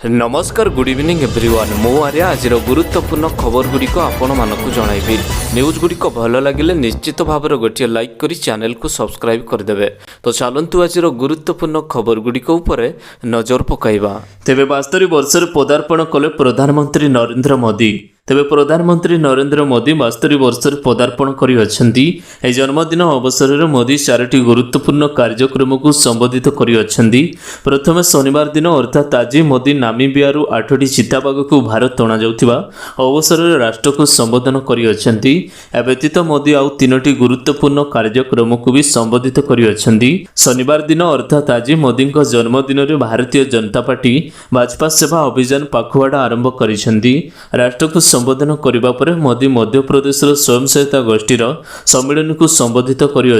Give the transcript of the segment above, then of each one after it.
नमस्कार good evening everyone मु आर्या आज गुरुत्वपूर्ण खबर गुड़िक आपण मानक जनइबी न्यूज गुड़िक भल लगे निश्चित भाव गोटे लाइक करी चैनल को सब्सक्राइब करदे। तो चलतु आज गुरुत्वपूर्ण खबर गुड़िक नजर पकाइबा। तेबे 72 वर्ष पदार्पण कले प्रधानमंत्री नरेंद्र मोदी। तेबे प्रधानमंत्री नरेंद्र मोदी 72 वर्ष पदार्पण करी जन्मदिन अवसर में मोदी 4टी गुरुत्वपूर्ण कार्यक्रम को संबोधित करी। प्रथम शनिवार दिन अर्थात आज मोदी नामीबियारू 8टी चिताबाघ को भारत अणा जाउथिबा अवसर में राष्ट्र को संबोधन करी। व्यतीत मोदी आउ 3टी गुरुत्वपूर्ण कार्यक्रम को भी संबोधित करी। शनिवार दिन अर्थात आज मोदी जन्मदिन में भारतीय जनता पार्टी भाजपा सेवा अभियान पाखुआड़ा आरंभ करिसेंती। राष्ट्र को संबोधन करने पर मोदी मध्य प्रदेश स्वयं सहायता गोष्ठीर सम्मेलन को संबोधित करी।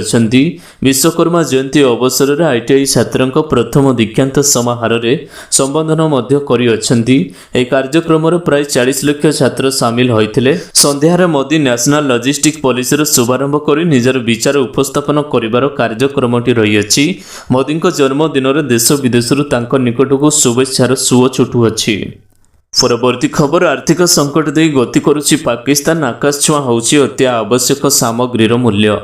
विश्वकर्मा जयंती अवसर में आईटीआई छात्रों प्रथम दीक्षांत समारोह में संबोधन करी। कार्यक्रम प्राय 40 लाख छात्र सामिल होते। संध्यार मोदी नेशनल लॉजिस्टिक पॉलिसी शुभारंभ कर निजर विचार उपस्थापन कर कार्यक्रमटी रही। मोदी जन्मदिन में देश विदेश निकट को शुभेच्छार सुओ छुटुअछि। परवर्ती खबर आर्थिक संकट दे गति करुछि पाकिस्तान। आकाश छुआ होछि अति आवश्यक सामग्रीर मूल्य।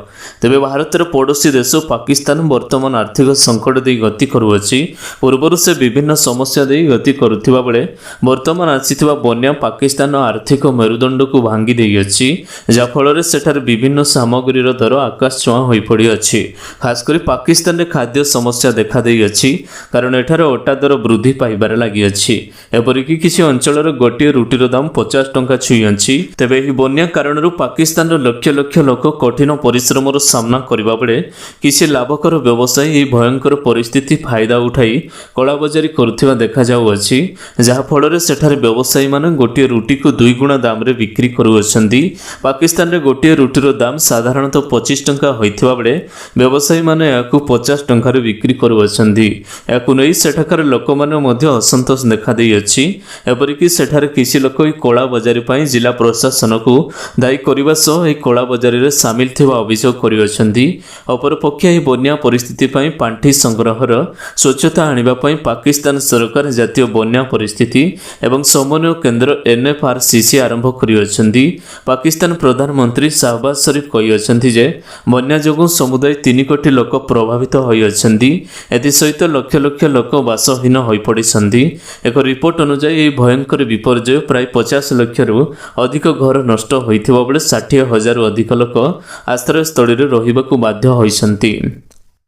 तेबे भारतर पड़ोशी देश पाकिस्तान वर्तमान आर्थिक संकट दे गति करुछि। पूर्वर से विभिन्न समस्या दे गति करुथिबा बेले वर्तमान आसीथिबा बन्या पाकिस्तान आर्थिक मेरुदंड को भांगी देई अछि, जा फल रे सेठार विभिन्न सामग्रीर दर आकाश छुआ होई पड़ी अछि। खास करी पाकिस्तान रे खाद्य समस्या देखा देई अछि, कारण एठार अटा दर वृद्धि पाइबार लागि अछि। एपरिकि किछि अंचल गोटे रुटीर दाम 50 टंका छुई। तेबे यह बन्या कारण पाकिस्तान लक्ष लक्ष लोक कठिन परिश्रम सामना करने बेले किसी लाभकर व्यवसायी यह भयंकर परिस्थिति फायदा उठाई कलाबजारी करुथिबा देखा जाउअछि, जहा फल सेठारे व्यवसायी माने गोटे रुटी को 2 गुणा दाम रे बिक्री करुअछंती। पाकिस्तान रे गोटे रुटीर दाम साधारणतः 25 टंका होइथिबा बेले व्यवसायी माने याकु 50 टंका रे बिक्री करुअछंती। याकु नै सेठाकार लोक माने मध्य असंतोष देखा देई अछि। एपरिकि सेठारे किसी लोक कला बजारी पर जिला प्रशासन को दायी करने सह कला बजारी सामिल थिबा अभियोग करिसेंती। अपरपक्ष यह बन्या परिस्थिति पर पांठि संग्रहर स्वच्छता आनिबा पई पाकिस्तान सरकार जातीय बन्या परिस्थिति एवं समन्वय केंद्र NFRCC आरंभ करिसेंती। पाकिस्तान प्रधानमंत्री शाहबाज शरीफ कहिसेंती जे बन्या जोगु समुदाय 3 कोटी लोक प्रभावित होइसेंती। एथि सहित लक्ष लक्ष लोक बासहीन होई पड़िसेंती। एक रिपोर्ट अनुसार भयंकर विपर्यय प्राय 50 लाख रु अधिक घर नष्ट होइथिबा बेले 60,000 रु अधिक लोक आश्रय स्थली रे रहिबाकू बाध्य होइसंती।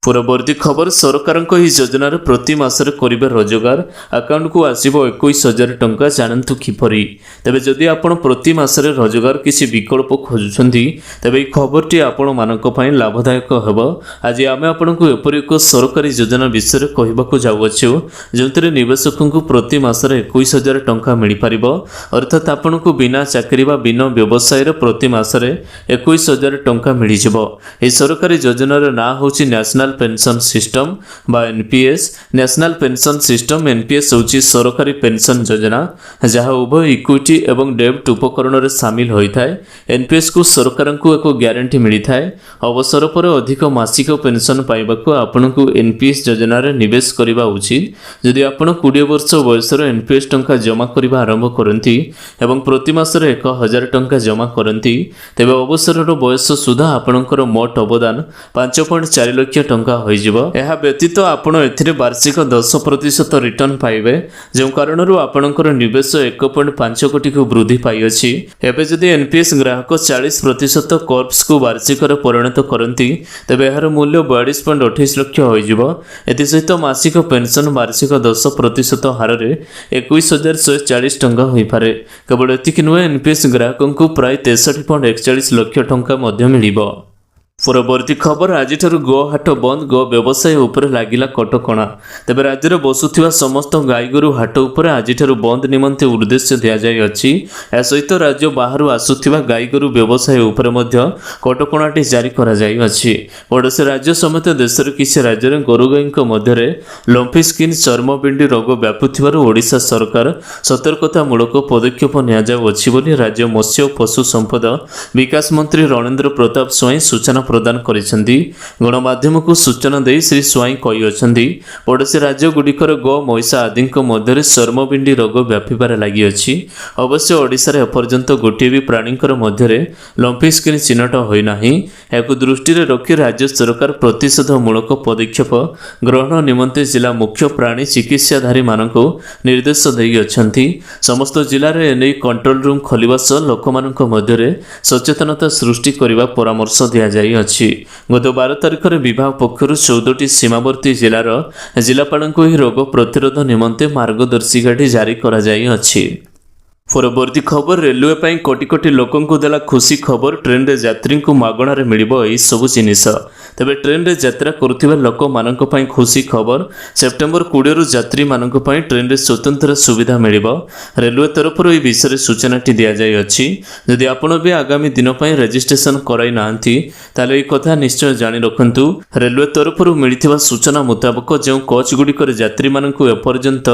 परवर्ती खबर सरकार योजनार प्रति मासरे करिबे रोजगार अकाउंट को आसीबो 21,000 टंका। जानतु किपरि। तेबे जदि आपण प्रति मासरे रोजगार किसी विकल्प खोजुछंती तेबे ई खबरटी आपण मानक पई लाभदायक हेबो। आज आमे आपनकु एपरि एक सरकारी योजना विषय कहिबाकू जाउअछु, जोंतरे निवेशकन को प्रति मासरे 21,000 टंका मिलि पारिबो। अर्थात आपनकु बिना चाकरी बा बिना व्यवसाय रे प्रति मासरे 21,000 टंका मिलि जिवो। ए सरकारी योजनार ना होछि नेशनल पेंशन सिस्टम बा NPS। National pension system NPS होची सरकारी पेंशन योजना जहां उभय इक्विटी एवं डेब्ट उपकरण रे शामिल होइथाय। NPS को सरकार को एक ग्यारंटी मिलिथाय। अवसर पर अधिक मासिक पेंशन पाइबाकू आपनकू NPS योजना रे निवेश करिबा उचित। जदि आपण 20 वर्ष बयस रे NPS टंका जमा करिबा आरंभ करंती एवं प्रति मास रे 1,000 टंका जमा करंती तेबे अवसर रो बयस सुधा आपनकर मोट अवदान 5.4 लाख टंका होइजिबो। एहा व्यतीत आपण एथिरे वार्षिक 10% रिटर्न पाइबे, जो कारणरू आपणकर निवेश 1.5 कोटी को वृद्धि पाई अछि। एबे जदि NPS ग्राहक 40% कॉर्प्स को वार्षिक रे परिणत करंती तेबे एहार मूल्य 42.28 लाख होइजिबो। एथि सहित मासिक पेंशन वार्षिक 10% हार रे 21,140 टंका होई पारे। केवल एतिक नुहे NPS ग्राहकों को प्राय 63.41 लाख टंका मध्य मिलिबो। परवर्ती खबर आज गो हाट बंद गो व्यवसाय उपर लागिला कटकणा। तेबे राज्य में बसुथिबा समस्त गाई गोरु हाट उपर आज बंद निमंते उद्देश्य दिया जाय अछि। ए सहित राज्य बाहर आसुथिबा गाई गोरु व्यवसाय उपर मध्य कटकणाटी जारी करा जाय अछि। पड़ोसी राज्य समेत देशर किछि राज्य में गोरु गाई मध्य लंफी स्किन चर्म बिंडी रोग व्यापुथिबारु ओडिशा सरकार सतर्कतामूलक पदक्षेप निया जाय अछि बोली राज्य मत्स्य पशु संपदा विकास मंत्री रणेंद्र प्रताप स्वाई सूचना प्रदान କରିଛନ୍ତି। ଗଣମାଧ୍ୟମକୁ ସୂଚନା ଦେଇ ଶ୍ରୀ ସ୍ୱାଇଁ କହିଛନ୍ତି, ପଡ଼ୋଶୀ ରାଜ୍ୟଗୁଡ଼ିକର ଗୋ ମଇଁଷା ଆଦିଙ୍କ ମଧ୍ୟରେ ଚର୍ମବିଣ୍ଡି ରୋଗ ବ୍ୟାପିବାରେ ଲାଗିଅଛି। ଅବଶ୍ୟ ଓଡ଼ିଶାରେ ଏପର୍ଯ୍ୟନ୍ତ ଗୋଟିଏ ବି ପ୍ରାଣୀଙ୍କର ମଧ୍ୟରେ ଲମ୍ପି ସ୍କିନ୍ ଚିହ୍ନଟ ହୋଇନାହିଁ। ଏହାକୁ ଦୃଷ୍ଟିରେ ରଖି ରାଜ୍ୟ ସରକାର ପ୍ରତିଷେଧମୂଳକ ପଦକ୍ଷେପ ଗ୍ରହଣ ନିମନ୍ତେ ଜିଲ୍ଲା ମୁଖ୍ୟ ପ୍ରାଣୀ ଚିକିତ୍ସାଧାରୀମାନଙ୍କୁ ନିର୍ଦ୍ଦେଶ ଦେଇଅଛନ୍ତି। ସମସ୍ତ ଜିଲ୍ଲାରେ ଏନେଇ କଣ୍ଟ୍ରୋଲ ରୁମ୍ ଖୋଲିବା ସହ ଲୋକମାନଙ୍କ ମଧ୍ୟରେ ସଚେତନତା ସୃଷ୍ଟି କରିବା ପରାମର୍ଶ ଦିଆଯାଇଅଛି। ଗତ 12 ତାରିଖରେ ବିଭାଗ ପକ୍ଷରୁ 14ଟି ସୀମାବର୍ତ୍ତୀ ଜିଲ୍ଲାର ଜିଲ୍ଲାପାଳଙ୍କୁ ଏହି ରୋଗ ପ୍ରତିରୋଧ ନିମନ୍ତେ ମାର୍ଗଦର୍ଶିକାଟି ଜାରି କରାଯାଇଅଛି। ପରବର୍ତ୍ତୀ ଖବର, ରେଲୱେ ପାଇଁ କୋଟି କୋଟି ଲୋକଙ୍କୁ ଦେଲା ଖୁସି ଖବର, ଟ୍ରେନ୍ରେ ଯାତ୍ରୀଙ୍କୁ ମାଗଣାରେ ମିଳିବ ଏହିସବୁ ଜିନିଷ। ତେବେ ଟ୍ରେନ୍ରେ ଯାତ୍ରା କରୁଥିବା ଲୋକମାନଙ୍କ ପାଇଁ ଖୁସି ଖବର, ସେପ୍ଟେମ୍ବର 20ରୁ ଯାତ୍ରୀମାନଙ୍କ ପାଇଁ ଟ୍ରେନ୍ରେ ସ୍ୱତନ୍ତ୍ର ସୁବିଧା ମିଳିବ। ରେଲୱେ ତରଫରୁ ଏହି ବିଷୟରେ ସୂଚନାଟି ଦିଆଯାଇଅଛି। ଯଦି ଆପଣ ବି ଆଗାମୀ ଦିନ ପାଇଁ ରେଜିଷ୍ଟ୍ରେସନ କରାଇ ନାହାନ୍ତି ତାହେଲେ ଏହି କଥା ନିଶ୍ଚୟ ଜାଣି ରଖନ୍ତୁ। ରେଲୱେ ତରଫରୁ ମିଳିଥିବା ସୂଚନା ମୁତାବକ ଯେଉଁ କୋଚ୍ଗୁଡ଼ିକରେ ଯାତ୍ରୀମାନଙ୍କୁ ଏପର୍ଯ୍ୟନ୍ତ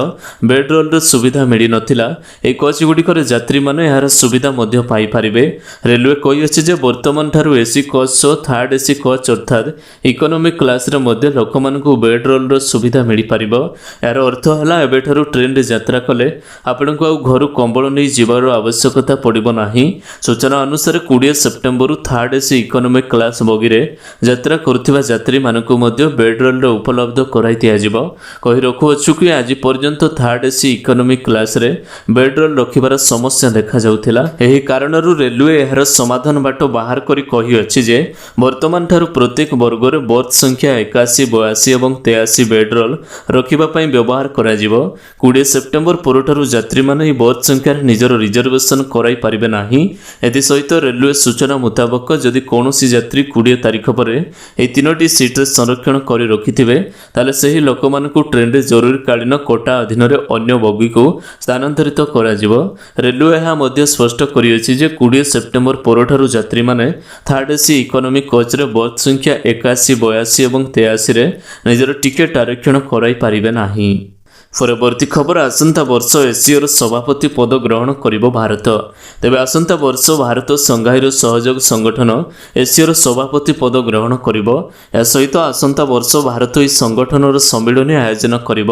ବେଡ୍ ରୋଲ୍ର ସୁବିଧା ମିଳିନଥିଲା, ଏହି କୋଚ୍ଗୁଡ଼ିକରେ ଯାତ୍ରୀମାନେ ଏହାର ସୁବିଧା ମଧ୍ୟ ପାଇପାରିବେ। ରେଲୱେ କହିଅଛି ଯେ ବର୍ତ୍ତମାନ ଠାରୁ ଏସି କୋଚ୍ ସହ ଥାର୍ଡ ଏସି କୋଚ୍ ଅର୍ଥାତ୍ ଇକୋନୋମିକ୍ କ୍ଲାସ୍ରେ ମଧ୍ୟ ଲୋକମାନଙ୍କୁ ବେଡ୍ ରୋଲ୍ର ସୁବିଧା ମିଳିପାରିବ। ଏହାର ଅର୍ଥ ହେଲା ଏବେଠାରୁ ଟ୍ରେନ୍ରେ ଯାତ୍ରା କଲେ ଆପଣଙ୍କୁ ଆଉ ଘରୁ କମ୍ବଳ ନେଇ ଯିବାର ଆବଶ୍ୟକତା ପଡ଼ିବ ନାହିଁ। ସୂଚନା ଅନୁସାରେ 20 ସେପ୍ଟେମ୍ବରରୁ ଥାର୍ଡ ଏସି ଇକୋନୋମିକ୍ କ୍ଲାସ୍ ବଗିରେ ଯାତ୍ରା କରୁଥିବା ଯାତ୍ରୀମାନଙ୍କୁ ମଧ୍ୟ ବେଡ୍ ରୋଲ୍ର ଉପଲବ୍ଧ କରାଇ ଦିଆଯିବ। କହି ରଖୁଅଛୁ କି ଆଜି ପର୍ଯ୍ୟନ୍ତ ଥାର୍ଡ ଏସି ଇକୋନୋମିକ୍ କ୍ଲାସ୍ରେ ବେଡ୍ ରୋଲ୍ ରଖିବାର ସମସ୍ୟା ଦେଖାଯାଉଥିଲା। ଏହି କାରଣରୁ ରେଲୱେ ଏହାର ସମାଧାନ ବାଟ ବାହାର କରି କହିଅଛି ଯେ ବର୍ତ୍ତମାନ ଠାରୁ ପ୍ରତ୍ୟେକ ବର୍ଗରେ ବର୍ଥ ସଂଖ୍ୟା 81, 82 ଏବଂ 83 ବେଡ୍ ରୋଲ୍ ରଖିବା ପାଇଁ ବ୍ୟବହାର କରାଯିବ। 20 ସେପ୍ଟେମ୍ବର ପରଠାରୁ ଯାତ୍ରୀମାନେ ଏହି ବର୍ଥ ସଂଖ୍ୟାରେ ନିଜର ରିଜର୍ଭେସନ କରାଇ ପାରିବେ ନାହିଁ। ଏଥିସହିତ ରେଲୱେ ସୂଚନା ମୁତାବକ ଯଦି କୌଣସି ଯାତ୍ରୀ 20 ତାରିଖ ପରେ ଏହି 3ଟି ସିଟ୍ରେ ସଂରକ୍ଷଣ କରି ରଖିଥିବେ ତାହେଲେ ସେହି ଲୋକମାନଙ୍କୁ ଟ୍ରେନ୍ରେ ଜରୁରୀକାଳୀନ କୋଟା ଅଧୀନରେ ଅନ୍ୟ ବଗିକୁ ସ୍ଥାନାନ୍ତରିତ କରାଯିବ। ରେଲୱେ ଏହା ମଧ୍ୟ ସ୍ପଷ୍ଟ କରିଅଛି ଯେ 20 ସେପ୍ଟେମ୍ବର ପରଠାରୁ ଯାତ୍ରୀମାନେ ଥାର୍ଡ ଏସି ଇକୋନୋମିକ୍ କୋଚ୍ରେ ବର୍ଥ ସଂଖ୍ୟା 81, 82 ଏବଂ 83ରେ ନିଜର ଟିକେଟ୍ ଆରକ୍ଷଣ କରାଇ ପାରିବେ ନାହିଁ। ପରବର୍ତ୍ତୀ ଖବର, ଆସନ୍ତା ବର୍ଷ ଏସିଓର ସଭାପତି ପଦ ଗ୍ରହଣ କରିବ ଭାରତ। ତେବେ ଆସନ୍ତା ବର୍ଷ ଭାରତ ସଂଘାଇର ସହଯୋଗ ସଂଗଠନ ଏସିଓର ସଭାପତି ପଦ ଗ୍ରହଣ କରିବ। ଏହା ସହିତ ଆସନ୍ତା ବର୍ଷ ଭାରତ ଏହି ସଂଗଠନର ସମ୍ମିଳନୀ ଆୟୋଜନ କରିବ।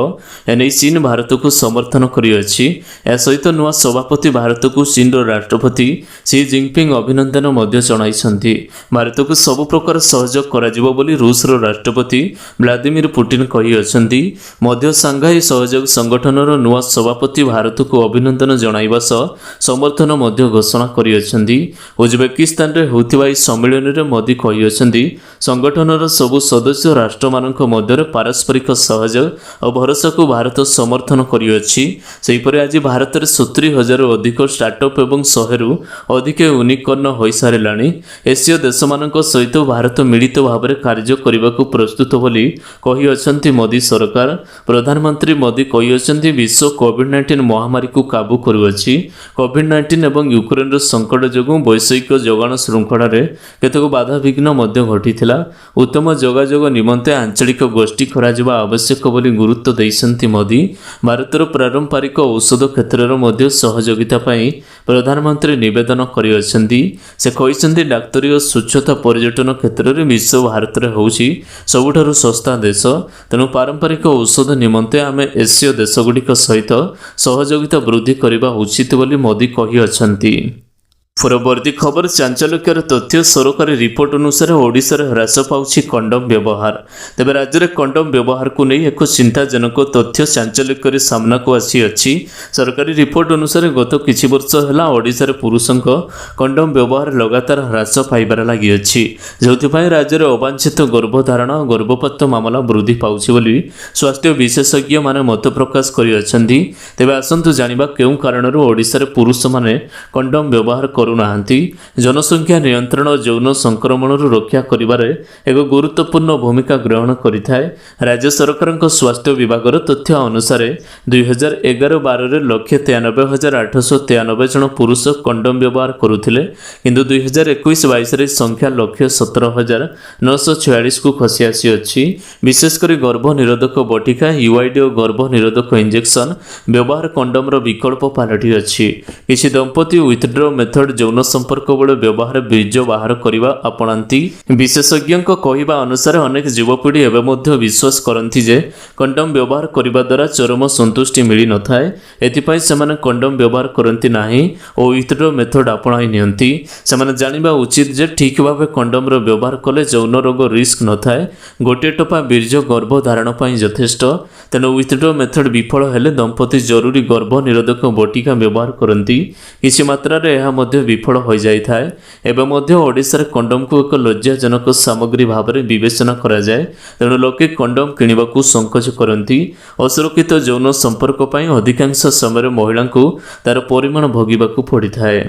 ଏନେଇ ଚୀନ ଭାରତକୁ ସମର୍ଥନ କରିଅଛି। ଏହା ସହିତ ନୂଆ ସଭାପତି ଭାରତକୁ ଚୀନର ରାଷ୍ଟ୍ରପତି ସି ଜିନପିଙ୍ଗ ଅଭିନନ୍ଦନ ମଧ୍ୟ ଜଣାଇଛନ୍ତି। ଭାରତକୁ ସବୁ ପ୍ରକାର ସହଯୋଗ କରାଯିବ ବୋଲି ରୁଷର ରାଷ୍ଟ୍ରପତି ଭ୍ଲାଦିମିର ପୁଟିନ କହିଅଛନ୍ତି। ମଧ୍ୟ ସାଂଘାଇ ସହଯୋଗ ସଂଗଠନର ନୂଆ ସଭାପତି ଭାରତକୁ ଅଭିନନ୍ଦନ ଜଣାଇବା ସହ ସମର୍ଥନ ମଧ୍ୟ ଘୋଷଣା କରିଅଛନ୍ତି। ଉଜବେକିସ୍ତାନରେ ହେଉଥିବା ଏହି ସମ୍ମିଳନୀରେ ମୋଦି କହିଅଛନ୍ତି, ସଂଗଠନର ସବୁ ସଦସ୍ୟ ରାଷ୍ଟ୍ରମାନଙ୍କ ମଧ୍ୟରେ ପାରସ୍ପରିକ ସହଯୋଗ ଓ ଭରସାକୁ ଭାରତ ସମର୍ଥନ କରିଅଛି। ସେହିପରି ଆଜି ଭାରତରେ 70,000ରୁ ଅଧିକ ଷ୍ଟାର୍ଟଅପ୍ ଏବଂ 100ରୁ ଅଧିକ ୟୁନିକର୍ଣ୍ଣ ହୋଇସାରିଲାଣି। ଏସୀୟ ଦେଶମାନଙ୍କ ସହିତ ଭାରତ ମିଳିତ ଭାବରେ କାର୍ଯ୍ୟ କରିବାକୁ ପ୍ରସ୍ତୁତ ବୋଲି କହିଅଛନ୍ତି ମୋଦି ସରକାର। ପ୍ରଧାନମନ୍ତ୍ରୀ ମୋଦି କହିଅଛନ୍ତି, ବିଶ୍ୱ କୋଭିଡ୍-19 ମହାମାରୀକୁ କାବୁ କରୁଅଛି। କୋଭିଡ୍-19 ଏବଂ ୟୁକ୍ରେନ୍ର ସଙ୍କଟ ଯୋଗୁଁ ବୈଷୟିକ ଯୋଗାଣ ଶୃଙ୍ଖଳାରେ କେତେକ ବାଧାବିଘ୍ନ ମଧ୍ୟ ଘଟିଥିଲା। ଉତ୍ତମ ଯୋଗାଯୋଗ ନିମନ୍ତେ ଆଞ୍ଚଳିକ ଗୋଷ୍ଠୀ କରାଯିବା ଆବଶ୍ୟକ ବୋଲି ଗୁରୁତ୍ୱ ଦେଇଛନ୍ତି ମୋଦି। ଭାରତର ପାରମ୍ପରିକ ଔଷଧ କ୍ଷେତ୍ରରେ ମଧ୍ୟ ସହଯୋଗିତା ପାଇଁ ପ୍ରଧାନମନ୍ତ୍ରୀ ନିବେଦନ କରିଅଛନ୍ତି। ସେ କହିଛନ୍ତି, ଡାକ୍ତରୀ ଓ ସ୍ୱଚ୍ଛତା ପର୍ଯ୍ୟଟନ କ୍ଷେତ୍ରରେ ବିଶ୍ୱ ଭାରତରେ ହେଉଛି ସବୁଠାରୁ ଶସ୍ତା ଦେଶ। ତେଣୁ ପାରମ୍ପରିକ ଔଷଧ ନିମନ୍ତେ ଆମେ ଏସୀୟ ଦେଶଗୁଡ଼ିକ ସହିତ ସହଯୋଗିତା ବୃଦ୍ଧି କରିବା ଉଚିତ ବୋଲି ମୋଦି କହିଅଛନ୍ତି। ପରବର୍ତ୍ତୀ ଖବର, ଚାଞ୍ଚଲ୍ୟକର ତଥ୍ୟ, ସରକାରୀ ରିପୋର୍ଟ ଅନୁସାରେ ଓଡ଼ିଶାରେ ହ୍ରାସ ପାଉଛି କଣ୍ଡୋମ ବ୍ୟବହାର। ତେବେ ରାଜ୍ୟରେ କଣ୍ଡୋମ ବ୍ୟବହାରକୁ ନେଇ ଏକ ଚିନ୍ତାଜନକ ତଥ୍ୟ ଚାଞ୍ଚଲ୍ୟକରୀ ସାମ୍ନାକୁ ଆସିଅଛି। ସରକାରୀ ରିପୋର୍ଟ ଅନୁସାରେ ଗତ କିଛି ବର୍ଷ ହେଲା ଓଡ଼ିଶାରେ ପୁରୁଷଙ୍କ କଣ୍ଡୋମ ବ୍ୟବହାର ଲଗାତାର ହ୍ରାସ ପାଇବାରେ ଲାଗିଅଛି, ଯେଉଁଥିପାଇଁ ରାଜ୍ୟରେ ଅବାଞ୍ଛିତ ଗର୍ଭଧାରଣ ଓ ଗର୍ଭପାତ ମାମଲା ବୃଦ୍ଧି ପାଉଛି ବୋଲି ସ୍ୱାସ୍ଥ୍ୟ ବିଶେଷଜ୍ଞମାନେ ମତ ପ୍ରକାଶ କରିଅଛନ୍ତି। ତେବେ ଆସନ୍ତୁ ଜାଣିବା କେଉଁ କାରଣରୁ ଓଡ଼ିଶାରେ ପୁରୁଷମାନେ କଣ୍ଡୋମ ବ୍ୟବହାର କରୁନାହାନ୍ତି। ଜନସଂଖ୍ୟା ନିୟନ୍ତ୍ରଣ ଓ ଯୌନ ସଂକ୍ରମଣରୁ ରକ୍ଷା କରିବାରେ ଏକ ଗୁରୁତ୍ୱପୂର୍ଣ୍ଣ ଭୂମିକା ଗ୍ରହଣ କରିଥାଏ। ରାଜ୍ୟ ସରକାରଙ୍କ ସ୍ୱାସ୍ଥ୍ୟ ବିଭାଗର ତଥ୍ୟ ଅନୁସାରେ 2011-12ରେ 193,893 ଜଣ ପୁରୁଷ କଣ୍ଡୋମ ବ୍ୟବହାର କରୁଥିଲେ, କିନ୍ତୁ 2021-22ରେ ସଂଖ୍ୟା 117,946କୁ ଖସି ଆସିଅଛି। ବିଶେଷ କରି ଗର୍ଭ ନିରୋଧକ ବଟିକା, ୟୁଆଇଡି ଓ ଗର୍ଭ ନିରୋଧକ ଇଞ୍ଜେକ୍ସନ ବ୍ୟବହାର କଣ୍ଡୋମର ବିକଳ୍ପ ପାଲଟିଅଛି। କିଛି ଦମ୍ପତି ୱିଥଡ୍ର ମେଥଡ ଯୌନ ସମ୍ପର୍କ ବେଳେ ବ୍ୟବହାର ବୀର୍ଯ୍ୟ ବାହାର କରିବା ଆପଣାନ୍ତି। ବିଶେଷଜ୍ଞଙ୍କ କହିବା ଅନୁସାରେ ଅନେକ ଯୁବପିଢ଼ି ଏବେ ମଧ୍ୟ ବିଶ୍ୱାସ କରନ୍ତି ଯେ କଣ୍ଡୋମ୍ ବ୍ୟବହାର କରିବା ଦ୍ୱାରା ଚରମ ସନ୍ତୁଷ୍ଟି ମିଳିନଥାଏ। ଏଥିପାଇଁ ସେମାନେ କଣ୍ଡୋମ୍ ବ୍ୟବହାର କରନ୍ତି ନାହିଁ ଓ ୱିଥଡ୍ର ମେଥଡ ଆପଣାଇ ନିଅନ୍ତି। ସେମାନେ ଜାଣିବା ଉଚିତ ଯେ ଠିକ୍ ଭାବେ କଣ୍ଡୋମର ବ୍ୟବହାର କଲେ ଯୌନ ରୋଗ ରିସ୍କ ନଥାଏ। ଗୋଟିଏ ଟୋପା ବୀର୍ଯ୍ୟ ଗର୍ଭ ଧାରଣ ପାଇଁ ଯଥେଷ୍ଟ। ତେଣୁ ୱିଥଡ୍ର ମେଥଡ ବିଫଳ ହେଲେ ଦମ୍ପତି ଜରୁରୀ ଗର୍ଭ ନିରୋଧକ ବଟିକା ବ୍ୟବହାର କରନ୍ତି। କିଛି ମାତ୍ରାରେ ଏହା ମଧ୍ୟ ବିଫଳ ହୋଇଯାଇଥାଏ। ଏବେ ମଧ୍ୟ ଓଡ଼ିଶାରେ କଣ୍ଡୋମକୁ ଏକ ଲଜ୍ଜାଜନକ ସାମଗ୍ରୀ ଭାବରେ ବିବେଚନା କରାଯାଏ। ତେଣୁ ଲୋକେ କଣ୍ଡୋମ କିଣିବାକୁ ସଂକୋଚ କରନ୍ତି। ଅସୁରକ୍ଷିତ ଯୌନ ସମ୍ପର୍କ ପାଇଁ ଅଧିକାଂଶ ସମୟରେ ମହିଳାଙ୍କୁ ତାର ପରିମାଣ ଭୋଗିବାକୁ ପଡ଼ିଥାଏ।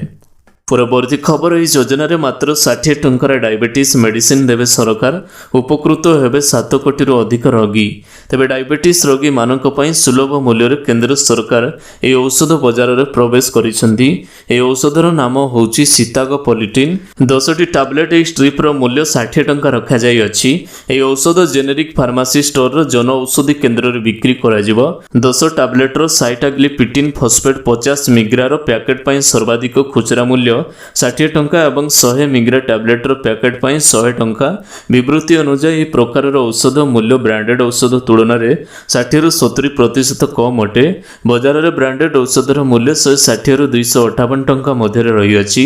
ପରବର୍ତ୍ତୀ ଖବର, ଏହି ଯୋଜନାରେ ମାତ୍ର 60 ଟଙ୍କାର ଡାଇବେଟିସ୍ ମେଡିସିନ ଦେବେ ସରକାର। ଉପକୃତ ହେବେ 7 କୋଟିରୁ ଅଧିକ ରୋଗୀ। ତେବେ ଡାଇବେଟିସ୍ ରୋଗୀମାନଙ୍କ ପାଇଁ ସୁଲଭ ମୂଲ୍ୟରେ କେନ୍ଦ୍ର ସରକାର ଏହି ଔଷଧ ବଜାରରେ ପ୍ରବେଶ କରିଛନ୍ତି। ଏହି ଔଷଧର ନାମ ହେଉଛି ସିତାଗୋପଲିଟିନ୍। 10ଟି ଟାବଲେଟ୍ ଏହି ଷ୍ଟ୍ରିପ୍ର ମୂଲ୍ୟ 60 ଟଙ୍କା ରଖାଯାଇଅଛି। ଏହି ଔଷଧ ଜେନେରିକ୍ ଫାର୍ମାସି ଷ୍ଟୋରର ଜନ ଔଷଧି କେନ୍ଦ୍ରରେ ବିକ୍ରି କରାଯିବ। 10 ଟାବଲେଟ୍ର ସାଇଟାଗ୍ଲିପିଟିନ୍ ଫସ୍ଫେଟ୍ 50 ମିଗ୍ରାର ପ୍ୟାକେଟ୍ ପାଇଁ ସର୍ବାଧିକ ଖୁଚୁରା ମୂଲ୍ୟ 60 ଟଙ୍କା ଏବଂ 100 ମିଗ୍ରା ଟ୍ୟାବଲେଟ୍ର ପ୍ୟାକେଟ୍ ପାଇଁ 100 ଟଙ୍କା। ବିବୃତ୍ତି ଅନୁଯାୟୀ ଏହି ପ୍ରକାରର ଔଷଧ ମୂଲ୍ୟ ବ୍ରାଣ୍ଡେଡ୍ ଔଷଧ ତୁଳନାରେ 60ରୁ 70% କମ୍ ଅଟେ। ବଜାରରେ ବ୍ରାଣ୍ଡେଡ୍ ଔଷଧର ମୂଲ୍ୟ 160ରୁ 258 ଟଙ୍କା ମଧ୍ୟରେ ରହିଅଛି।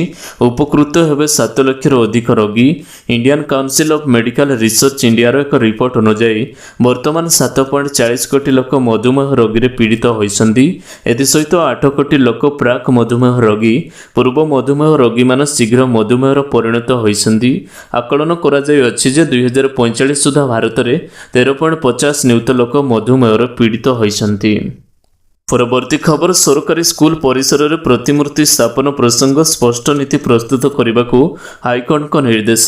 ଉପକୃତ ହେବେ 7 ଲକ୍ଷରୁ ଅଧିକ ରୋଗୀ। Indian council of medical research ଇଣ୍ଡିଆର ଏକ ରିପୋର୍ଟ ଅନୁଯାୟୀ ବର୍ତ୍ତମାନ 7.40 କୋଟି ଲୋକ ମଧୁମେହ ରୋଗୀରେ ପୀଡ଼ିତ ହୋଇଛନ୍ତି। ଏଥିସହିତ 8 କୋଟି ଲୋକ ପ୍ରାକ୍ ମଧୁମେହ ରୋଗୀ। ପୂର୍ବ ମଧୁମେହ ରୋଗୀମାନେ ଶୀଘ୍ର ମଧୁମେହର ପରିଣତ ହୋଇଛନ୍ତି। ଆକଳନ କରାଯାଇଅଛି ଯେ 2045 ସୁଦ୍ଧା ଭାରତରେ 13.50 ନିୟୁତ ଲୋକ ମଧୁମେହର ପୀଡ଼ିତ ହୋଇଛନ୍ତି। ପରବର୍ତ୍ତୀ ଖବର, ସରକାରୀ ସ୍କୁଲ ପରିସରରେ ପ୍ରତିମୂର୍ତ୍ତି ସ୍ଥାପନ ପ୍ରସଙ୍ଗ ସ୍ପଷ୍ଟ ନୀତି ପ୍ରସ୍ତୁତ କରିବାକୁ ହାଇକୋର୍ଟଙ୍କ ନିର୍ଦ୍ଦେଶ।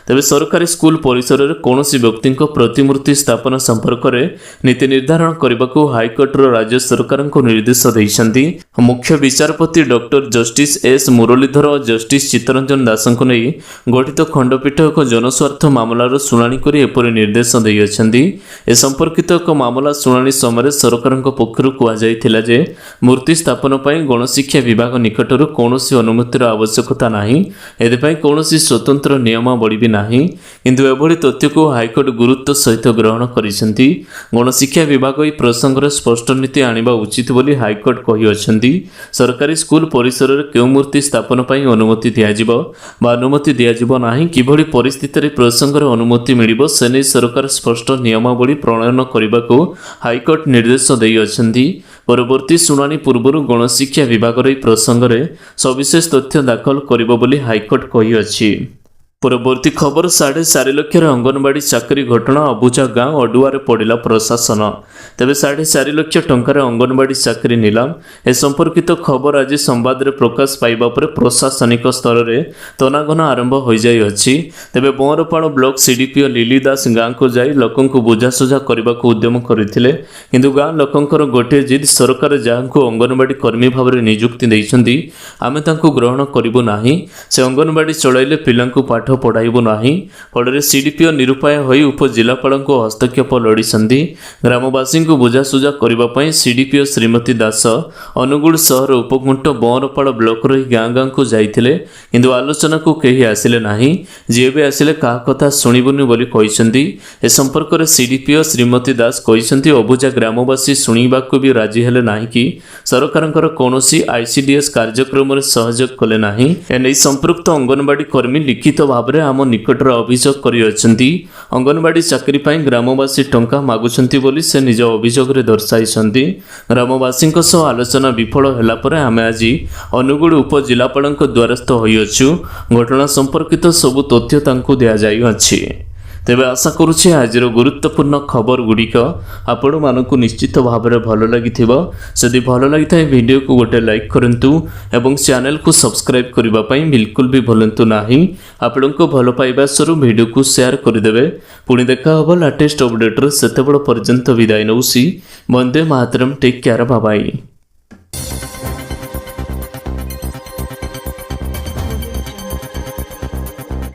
ତେବେ ସରକାରୀ ସ୍କୁଲ ପରିସରରେ କୌଣସି ବ୍ୟକ୍ତିଙ୍କ ପ୍ରତିମୂର୍ତ୍ତି ସ୍ଥାପନ ସମ୍ପର୍କରେ ନୀତି ନିର୍ଦ୍ଧାରଣ କରିବାକୁ ହାଇକୋର୍ଟର ରାଜ୍ୟ ସରକାରଙ୍କୁ ନିର୍ଦ୍ଦେଶ ଦେଇଛନ୍ତି। ମୁଖ୍ୟ ବିଚାରପତି ଡକ୍ଟର ଜଷ୍ଟିସ୍ ଏସ୍ ମୁରଲୀଧର ଓ ଜଷ୍ଟିସ୍ ଚିତ୍ତରଞ୍ଜନ ଦାସଙ୍କୁ ନେଇ ଗଠିତ ଖଣ୍ଡପୀଠ ଏକ ଜନସ୍ୱାର୍ଥ ମାମଲାର ଶୁଣାଣି କରି ଏପରି ନିର୍ଦ୍ଦେଶ ଦେଇଅଛନ୍ତି। ଏ ସମ୍ପର୍କିତ ଏକ ମାମଲା ଶୁଣାଣି ସମୟରେ ସରକାରଙ୍କ ପକ୍ଷରୁ କୁହାଯାଇଥିଲା ଯେ ମୂର୍ତ୍ତି ସ୍ଥାପନ ପାଇଁ ଗଣଶିକ୍ଷା ବିଭାଗ ନିକଟରୁ କୌଣସି ଅନୁମତିର ଆବଶ୍ୟକତା ନାହିଁ। ଏଥିପାଇଁ କୌଣସି ସ୍ୱତନ୍ତ୍ର ନିୟମାବଳୀ ବି ନାହିଁ। କିନ୍ତୁ ଏଭଳି ତଥ୍ୟକୁ ହାଇକୋର୍ଟ ଗୁରୁତ୍ୱ ସହିତ ଗ୍ରହଣ କରିଛନ୍ତି। ଗଣଶିକ୍ଷା ବିଭାଗ ଏହି ପ୍ରସଙ୍ଗରେ ସ୍ପଷ୍ଟ ନୀତି ଆଣିବା ଉଚିତ ବୋଲି ହାଇକୋର୍ଟ କହିଅଛନ୍ତି। ସରକାରୀ ସ୍କୁଲ ପରିସରରେ କେଉଁ ମୂର୍ତ୍ତି ସ୍ଥାପନ ପାଇଁ ଅନୁମତି ଦିଆଯିବ ବା ଅନୁମତି ଦିଆଯିବ ନାହିଁ, କିଭଳି ପରିସ୍ଥିତିରେ ପ୍ରସଙ୍ଗରେ ଅନୁମତି ମିଳିବ, ସେ ନେଇ ସରକାର ସ୍ପଷ୍ଟ ନିୟମାବଳୀ ପ୍ରଣୟନ କରିବାକୁ ହାଇକୋର୍ଟ ନିର୍ଦ୍ଦେଶ ଦେଇଅଛନ୍ତି। ପରବର୍ତ୍ତୀ ଶୁଣାଣି ପୂର୍ବରୁ ଗଣଶିକ୍ଷା ବିଭାଗର ଏହି ପ୍ରସଙ୍ଗରେ ସବିଶେଷ ତଥ୍ୟ ଦାଖଲ କରିବ ବୋଲି ହାଇକୋର୍ଟ କହିଅଛି। ପରବର୍ତ୍ତୀ ଖବର, 4.5 ଲକ୍ଷର ଅଙ୍ଗନବାଡ଼ି ଚାକିରି ଘଟଣା ଅବୁଝା ଗାଁ ଅଡୁଆରେ ପଡ଼ିଲା ପ୍ରଶାସନ। ତେବେ 4.5 ଲକ୍ଷ ଟଙ୍କାରେ ଅଙ୍ଗନବାଡ଼ି ଚାକିରି ନିଲାମ। ଏ ସମ୍ପର୍କିତ ଖବର ଆଜି ସମ୍ବାଦରେ ପ୍ରକାଶ ପାଇବା ପରେ ପ୍ରଶାସନିକ ସ୍ତରରେ ତନାଘନା ଆରମ୍ଭ ହୋଇଯାଇଅଛି। ତେବେ ବଅଁରପାଳ ବ୍ଲକ ସିଡିପିଓ ଲିଲି ଦାସ ଗାଁକୁ ଯାଇ ଲୋକଙ୍କୁ ବୁଝାସୁଝା କରିବାକୁ ଉଦ୍ୟମ କରିଥିଲେ। କିନ୍ତୁ ଗାଁ ଲୋକଙ୍କର ଗୋଟିଏ ଜିଦ୍, ସରକାର ଯାହାଙ୍କୁ ଅଙ୍ଗନବାଡ଼ି କର୍ମୀ ଭାବରେ ନିଯୁକ୍ତି ଦେଇଛନ୍ତି ଆମେ ତାଙ୍କୁ ଗ୍ରହଣ କରିବୁ ନାହିଁ। ସେ ଅଙ୍ଗନବାଡ଼ି ଚଳାଇଲେ ପିଲାଙ୍କୁ ପାଠ ପଢ଼ାଇବୁ ନାହିଁ। ଫଳରେ ସିଡିପିଓ ନିରୁପାୟ ହୋଇ ଉପଜିଲ୍ଲାପାଳଙ୍କ ହସ୍ତକ୍ଷେପ ଲୋଡ଼ିଛନ୍ତି। ଗ୍ରାମବାସୀଙ୍କୁ ବୁଝାସୁଝା କରିବା ପାଇଁ ସିଡିପିଓ ଶ୍ରୀମତୀ ଦାସ ଅନୁଗୁଳ ସହର ଉପକଣ୍ଠ ବଅଁରପାଳ ବ୍ଲକର ଏହି ଗାଁ ଗାଁକୁ ଯାଇଥିଲେ। କିନ୍ତୁ ଆଲୋଚନାକୁ କେହି ଆସିଲେ ନାହିଁ। ଯିଏ ବି ଆସିଲେ କାହା କଥା ଶୁଣିବୁନି ବୋଲି କହିଛନ୍ତି। ଏ ସମ୍ପର୍କରେ ସିଡିପିଓ ଶ୍ରୀମତୀ ଦାସ କହିଛନ୍ତି, ଅବୁଝା ଗ୍ରାମବାସୀ ଶୁଣିବାକୁ ବି ରାଜି ହେଲେ ନାହିଁ କି ସରକାରଙ୍କର କୌଣସି ICDS କାର୍ଯ୍ୟକ୍ରମରେ ସହଯୋଗ କଲେ ନାହିଁ। ଏନେଇ ସମ୍ପୃକ୍ତ ଅଙ୍ଗନବାଡ଼ି କର୍ମୀ ଲିଖିତ ଭାବରେ ଆମ ନିକଟରେ ଅଭିଯୋଗ କରିଅଛନ୍ତି। ଅଙ୍ଗନବାଡ଼ି ଚାକିରି ପାଇଁ ଗ୍ରାମବାସୀ ଟଙ୍କା ମାଗୁଛନ୍ତି ବୋଲି ସେ ନିଜ ଅଭିଯୋଗରେ ଦର୍ଶାଇଛନ୍ତି। ଗ୍ରାମବାସୀଙ୍କ ସହ ଆଲୋଚନା ବିଫଳ ହେଲା ପରେ ଆମେ ଆଜି ଅନୁଗୁଳ ଉପଜିଲ୍ଲାପାଳଙ୍କ ଦ୍ୱାରସ୍ଥ ହୋଇଅଛୁ। ଘଟଣା ସମ୍ପର୍କିତ ସବୁ ତଥ୍ୟ ତାଙ୍କୁ ଦିଆଯାଇଅଛି। ତେବେ ଆଶା କରୁଛି ଆଜିର ଗୁରୁତ୍ୱପୂର୍ଣ୍ଣ ଖବର ଗୁଡ଼ିକ ଆପଣମାନଙ୍କୁ ନିଶ୍ଚିତ ଭାବରେ ଭଲ ଲାଗିଥିବ। ଯଦି ଭଲ ଲାଗିଥାଏ ଭିଡ଼ିଓକୁ ଗୋଟେ ଲାଇକ୍ କରନ୍ତୁ ଏବଂ ଚ୍ୟାନେଲକୁ ସବସ୍କ୍ରାଇବ୍ କରିବା ପାଇଁ ବିଲକୁଲ ବି ଭୁଲନ୍ତୁ ନାହିଁ। ଆପଣଙ୍କ ଭଲ ପାଇବା ସ୍ୱରୁ ଭିଡ଼ିଓକୁ ସେୟାର କରିଦେବେ। ପୁଣି ଦେଖା ହେବ ଲାଟେଷ୍ଟ ଅପଡେଟରେ। ସେତେବେଳେ ପର୍ଯ୍ୟନ୍ତ ବିଦାୟ ନେଉଛି। Vande Mataram. Take care. Bye bye.